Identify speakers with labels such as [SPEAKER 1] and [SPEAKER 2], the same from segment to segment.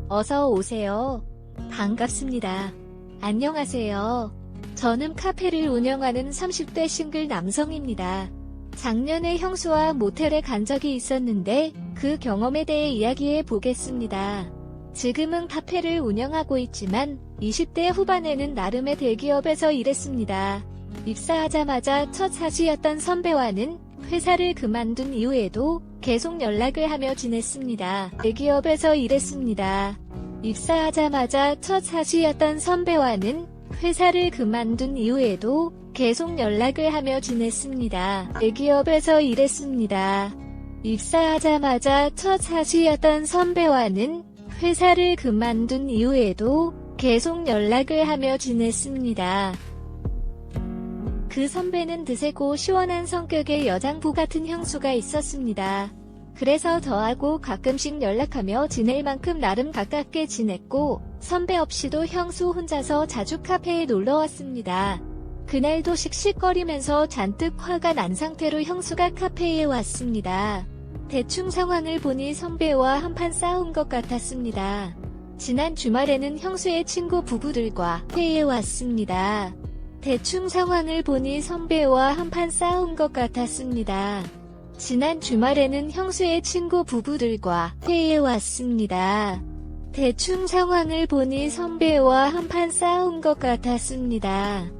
[SPEAKER 1] 어서 오세요. 반갑습니다. 안녕하세요. 저는 카페를 운영하는 30대 싱글 남성입니다. 작년에 형수와 모텔에 간 적이 있었는데 그 경험에 대해 이야기해 보겠습니다. 지금은 카페를 운영하고 있지만 20대 후반에는 나름의 대기업에서 일했습니다. 입사하자마자 첫 사수였던 선배와는 회사를 그만둔 이후에도 계속 연락을 하며 지냈습니다. 대기업에서 일했습니다. 입사하자마자 첫 사수였던 선배와는 회사를 그만둔 이후에도 계속 연락을 하며 지냈습니다. 대기업에서 일했습니다. 입사하자마자 첫 사수였던 선배와는 회사를 그만둔 이후에도 계속 연락을 하며 지냈습니다. 그 선배는 드세고 시원한 성격의 여장부 같은 형수가 있었습니다. 그래서 저하고 가끔씩 연락하며 지낼 만큼 나름 가깝게 지냈고 선배 없이도 형수 혼자서 자주 카페에 놀러왔습니다. 그날도 씩씩거리면서 잔뜩 화가 난 상태로 형수가 카페에 왔습니다. 대충 상황을 보니 선배와 한판 싸운 것 같았습니다. 지난 주말에는 형수의 친구 부부들과 카페에 왔습니다. 대충 상황을 보니 선배와 한판 싸운 것 같았습니다. 지난 주말에는 형수의 친구 부부들과 카페에 왔습니다. 대충 상황을 보니 선배와 한판 싸운 것 같았습니다.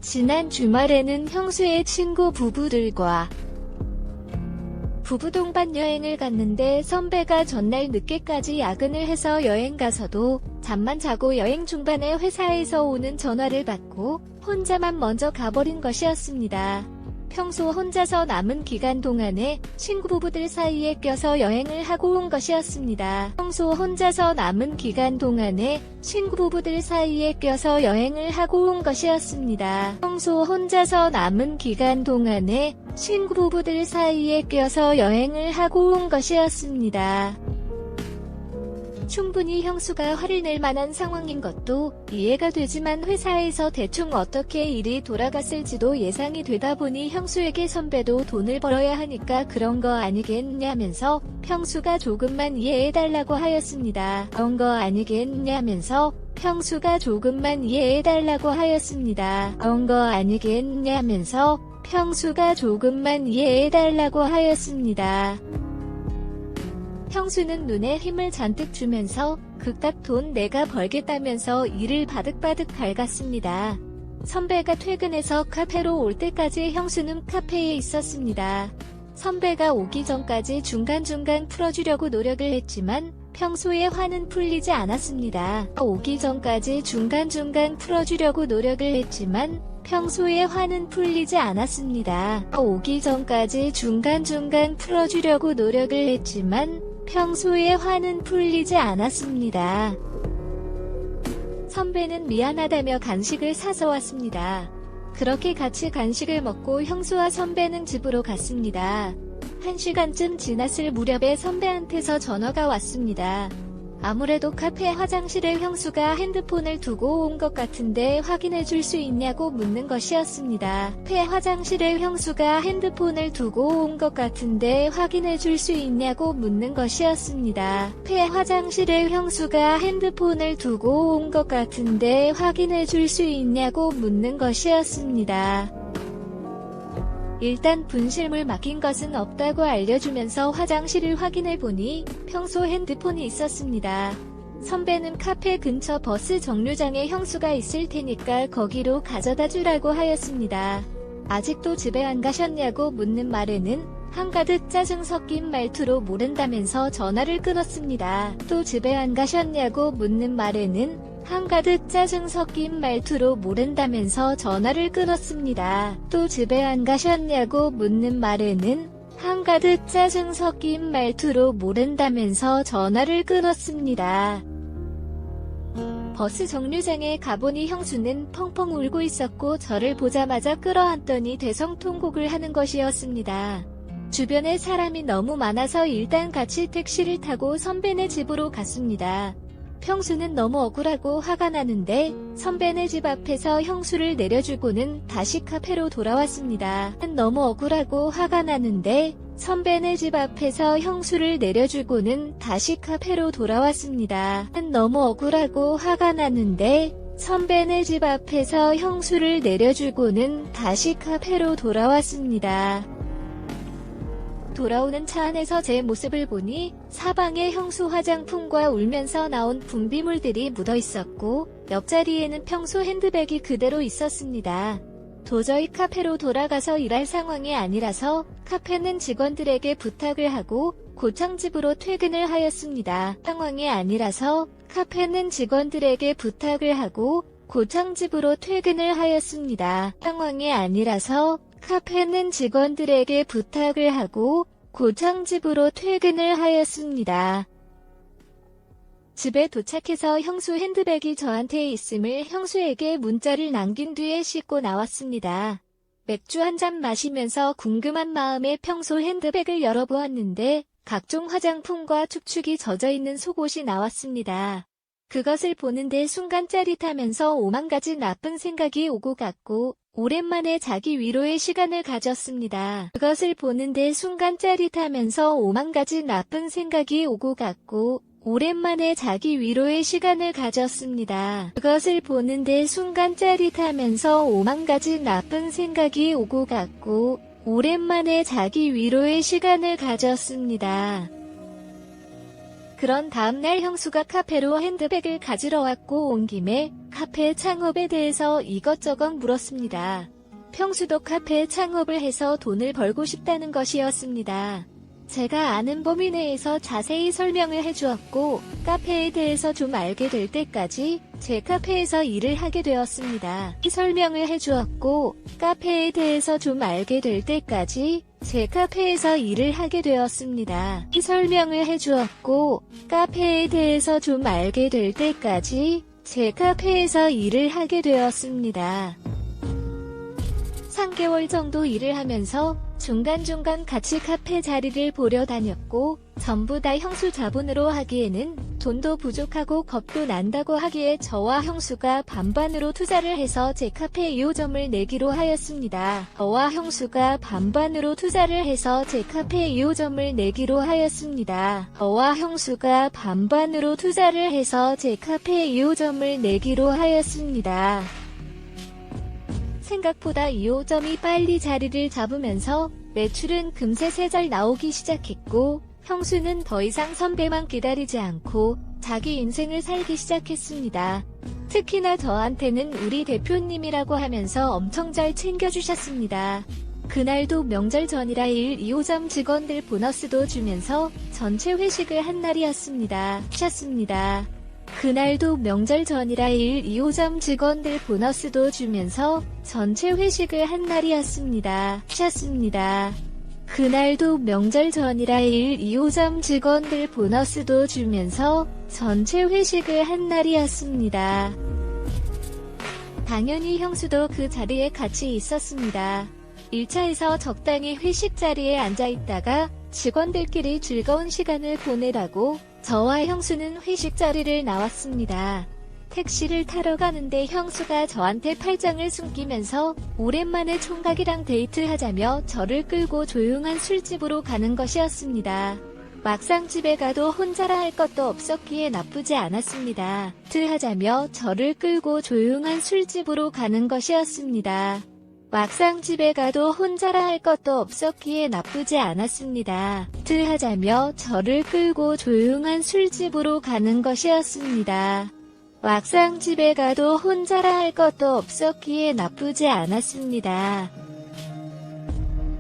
[SPEAKER 1] 지난 주말에는 형수의 친구 부부들과 부부 동반 여행을 갔는데 선배가 전날 늦게까지 야근을 해서 여행 가서도 잠만 자고 여행 중반에 회사에서 오는 전화를 받고 혼자만 먼저 가버린 것이었습니다. 평소 혼자서 남은 기간 동안에 친구 부부들 사이에 껴서 여행을 하고 온 것이었습니다. 평소 혼자서 남은 기간 동안에 친구 부부들 사이에 껴서 여행을 하고 온 것이었습니다. 평소 혼자서 남은 기간 동안에 친구 부부들 사이에 껴서 여행을 하고 온 것이었습니다. 충분히 형수가 화를 낼 만한 상황인 것도 이해가 되지만 회사에서 대충 어떻게 일이 돌아갔을지도 예상이 되다 보니 형수에게 선배도 돈을 벌어야 하니까 그런 거 아니겠냐면서 형수가 조금만 이해해달라고 하였습니다. 그런 거 아니겠냐면서 형수가 조금만 이해해달라고 하였습니다. 그런 거 아니겠냐면서 형수가 조금만 이해해달라고 하였습니다. 형수는 눈에 힘을 잔뜩 주면서 그깟 돈 내가 벌겠다면서 이를 바득바득 갉았습니다. 선배가 퇴근해서 카페로 올 때까지 형수는 카페에 있었습니다. 선배가 오기 전까지 중간중간 풀어주려고 노력을 했지만 평소에 화는 풀리지 않았습니다. 오기 전까지 중간중간 풀어주려고 노력을 했지만 평소에 화는 풀리지 않았습니다. 오기 전까지 중간중간 풀어주려고 노력을 했지만 평소에 화는 풀리지 않았습니다. 선배는 미안하다며 간식을 사서 왔습니다. 그렇게 같이 간식을 먹고 형수와 선배는 집으로 갔습니다. 1시간쯤 지났을 무렵에 선배한테서 전화가 왔습니다. 아무래도 카페 화장실에 형수가 핸드폰을 두고 온 것 같은데 확인해 줄 수 있냐고 묻는 것이었습니다. 카페 화장실에 형수가 핸드폰을 두고 온 것 같은데 확인해 줄 수 있냐고 묻는 것이었습니다. 카페 화장실에 형수가 핸드폰을 두고 온 것 같은데 확인해 줄 수 있냐고 묻는 것이었습니다. 일단 분실물 맡긴 것은 없다고 알려주면서 화장실을 확인해보니 평소 핸드폰이 있었습니다. 선배는 카페 근처 버스 정류장에 형수가 있을 테니까 거기로 가져다 주라고 하였습니다. 아직도 집에 안 가셨냐고 묻는 말에는 한가득 짜증 섞인 말투로 모른다면서 전화를 끊었습니다. 또 집에 안 가셨냐고 묻는 말에는 한가득 짜증 섞인 말투로 모른다면서 전화를 끊었습니다. 또 집에 안 가셨냐고 묻는 말에는 한가득 짜증 섞인 말투로 모른다면서 전화를 끊었습니다. 버스 정류장에 가보니 형수는 펑펑 울고 있었고 저를 보자마자 끌어안더니 대성통곡을 하는 것이었습니다. 주변에 사람이 너무 많아서 일단 같이 택시를 타고 선배네 집으로 갔습니다. 평수는 너무 억울하고 화가 나는데 선배네 집 앞에서 형수를 내려주고는 다시 카페로 돌아왔습니다. 너무 억울하고 화가 나는데 선배네 집 앞에서 형수를 내려주고는 다시 카페로 돌아왔습니다. 너무 억울하고 화가 나는데 선배네 집 앞에서 형수를 내려주고는 다시 카페로 돌아왔습니다. 돌아오는 차 안에서 제 모습을 보니 사방에 형수 화장품과 울면서 나온 분비물들이 묻어 있었고 옆자리에는 평소 핸드백이 그대로 있었습니다. 도저히 카페로 돌아가서 일할 상황이 아니라서 카페는 직원들에게 부탁을 하고 고창집으로 퇴근을 하였습니다. 상황이 아니라서 카페는 직원들에게 부탁을 하고 고창집으로 퇴근을 하였습니다. 상황이 아니라서 카페는 직원들에게 부탁을 하고 고창집으로 퇴근을 하였습니다. 집에 도착해서 형수 핸드백이 저한테 있음을 형수에게 문자를 남긴 뒤에 씻고 나왔습니다. 맥주 한 잔 마시면서 궁금한 마음에 평소 핸드백을 열어보았는데 각종 화장품과 축축이 젖어있는 속옷이 나왔습니다. 그것을 보는데 순간 짜릿하면서 오만 가지 나쁜 생각이 오고 갔고 오랜만에 자기 위로의 시간을 가졌습니다. 그것을 보는데 순간 짜릿하면서 오만 가지 나쁜 생각이 오고 갔고 오랜만에 자기 위로의 시간을 가졌습니다. 그것을 보는데 순간 짜릿하면서 오만 가지 나쁜 생각이 오고 갔고 오랜만에 자기 위로의 시간을 가졌습니다. 그런 다음날 형수가 카페로 핸드백을 가지러 왔고 온 김에 카페 창업에 대해서 이것저것 물었습니다. 평수도 카페 창업을 해서 돈을 벌고 싶다는 것이었습니다. 제가 아는 범위 내에서 자세히 설명을 해주었고 카페에 대해서 좀 알게 될 때까지 제 카페에서 일을 하게 되었습니다. 이 설명을 해주었고 카페에 대해서 좀 알게 될 때까지 제 카페에서 일을 하게 되었습니다. 이 설명을 해주었고 카페에 대해서 좀 알게 될 때까지 제 카페에서 일을 하게 되었습니다. 3개월 정도 일을 하면서 중간중간 같이 카페 자리를 보려 다녔고 전부 다 형수 자본으로 하기에는 돈도 부족하고 겁도 난다고 하기에 저와 형수가 반반으로 투자를 해서 제 카페 2호점을 내기로 하였습니다. 저와 형수가 반반으로 투자를 해서 제 카페 2호점을 내기로 하였습니다. 저와 형수가 반반으로 투자를 해서 제 카페 2호점을 내기로 하였습니다. 생각보다 2호점이 빨리 자리를 잡으면서 매출은 금세 세 잘 나오기 시작했고 형수는 더 이상 선배만 기다리지 않고 자기 인생을 살기 시작했습니다. 특히나 저한테는 우리 대표님이라고 하면서 엄청 잘 챙겨주셨습니다. 그날도 명절 전이라 2호점 직원들 보너스도 주면서 전체 회식을 한 날이었습니다. 그날도 명절 전이라 2호점 직원들 보너스도 주면서 전체 회식을 한 날이었습니다. 그날도 명절 전이라 2호점 직원들 보너스도 주면서 전체 회식을 한 날이었습니다. 당연히 형수도 그 자리에 같이 있었습니다. 1차에서 적당히 회식 자리에 앉아있다가 직원들끼리 즐거운 시간을 보내라고 저와 형수는 회식 자리를 나왔습니다. 택시를 타러 가는데 형수가 저한테 팔짱을 숨기면서 오랜만에 총각이랑 데이트하자며 저를 끌고 조용한 술집으로 가는 것이었습니다. 막상 집에 가도 혼자라 할 것도 없었기에 나쁘지 않았습니다. 하자며 저를 끌고 조용한 술집으로 가는 것이었습니다. 막상 집에 가도 혼자라 할 것도 없었기에 나쁘지 않았습니다. 하자며 저를 끌고 조용한 술집으로 가는 것이었습니다. 막상 집에 가도 혼자라 할 것도 없었기에 나쁘지 않았습니다.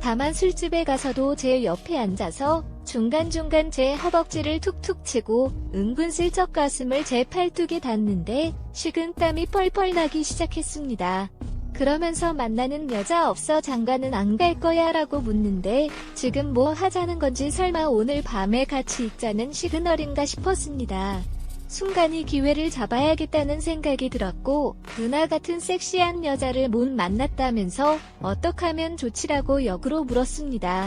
[SPEAKER 1] 다만 술집에 가서도 제 옆에 앉아서 중간중간 제 허벅지를 툭툭 치고 은근슬쩍 가슴을 제 팔뚝에 닿는데 식은땀이 펄펄 나기 시작했습니다. 그러면서 만나는 여자 없어 장가는 안 갈 거야 라고 묻는데 지금 뭐 하자는 건지 설마 오늘 밤에 같이 있자는 시그널인가 싶었습니다. 순간 이 기회를 잡아야겠다는 생각이 들었고 누나 같은 섹시한 여자를 못 만났다면서 어떡하면 좋지라고 역으로 물었습니다.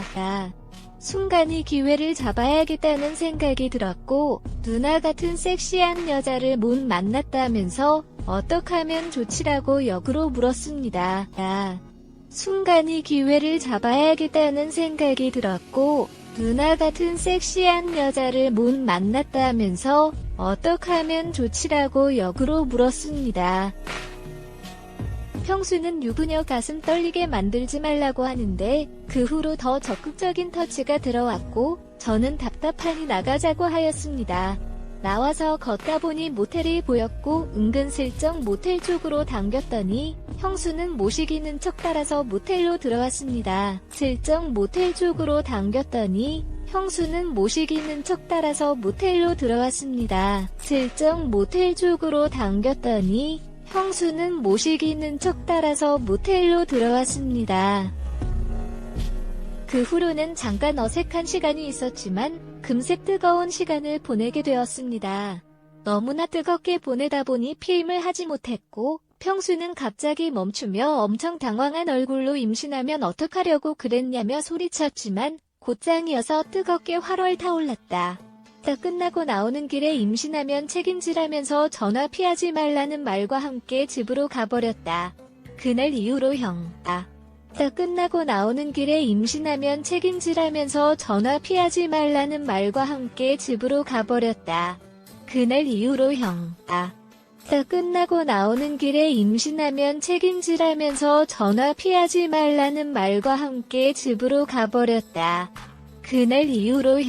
[SPEAKER 1] 순간이 기회를 잡아야겠다는 생각이 들었고 누나 같은 섹시한 여자를 못 만났다면서 어떡하면 좋지라고 역으로 물었습니다. 순간이 기회를 잡아야겠다는 생각이 들었고 누나 같은 섹시한 여자를 못 만났다면서 어떡하면 좋지라고 역으로 물었습니다. 평수는 유부녀 가슴 떨리게 만들지 말라고 하는데 그 후로 더 적극적인 터치가 들어왔고 저는 답답하니 나가자고 하였습니다. 나와서 걷다 보니 모텔이 보였고 은근슬쩍 모텔 쪽으로 당겼더니 형수는 모시기는 척 따라서 모텔로 들어왔습니다. 슬쩍 모텔 쪽으로 당겼더니 형수는 모시기는 척 따라서 모텔로 들어왔습니다. 슬쩍 모텔 쪽으로 당겼더니 형수는 모시기는 척 따라서 모텔로 들어왔습니다. 그 후로는 잠깐 어색한 시간이 있었지만 금세 뜨거운 시간을 보내게 되었습니다. 너무나 뜨겁게 보내다 보니 피임을 하지 못했고 평수는 갑자기 멈추며 엄청 당황한 얼굴로 임신하면 어떡하려고 그랬냐며 소리쳤지만 곧장이어서 뜨겁게 활활 타올랐다. 끝나고 나오는 길에 임신하면 책임지라면서 전화 피하지 말라는 말과 함께 집으로 가버렸다. 그날 이후로 끝나고 나오는 길에 임신하면 책임지라면서 전화 피하지 말라는 말과 함께 집으로 가버렸다. 그날 이후로 끝나고 나오는 길에 임신하면 책임지라면서 전화 피하지 말라는 말과 함께 집으로 가버렸다. 그날 이후로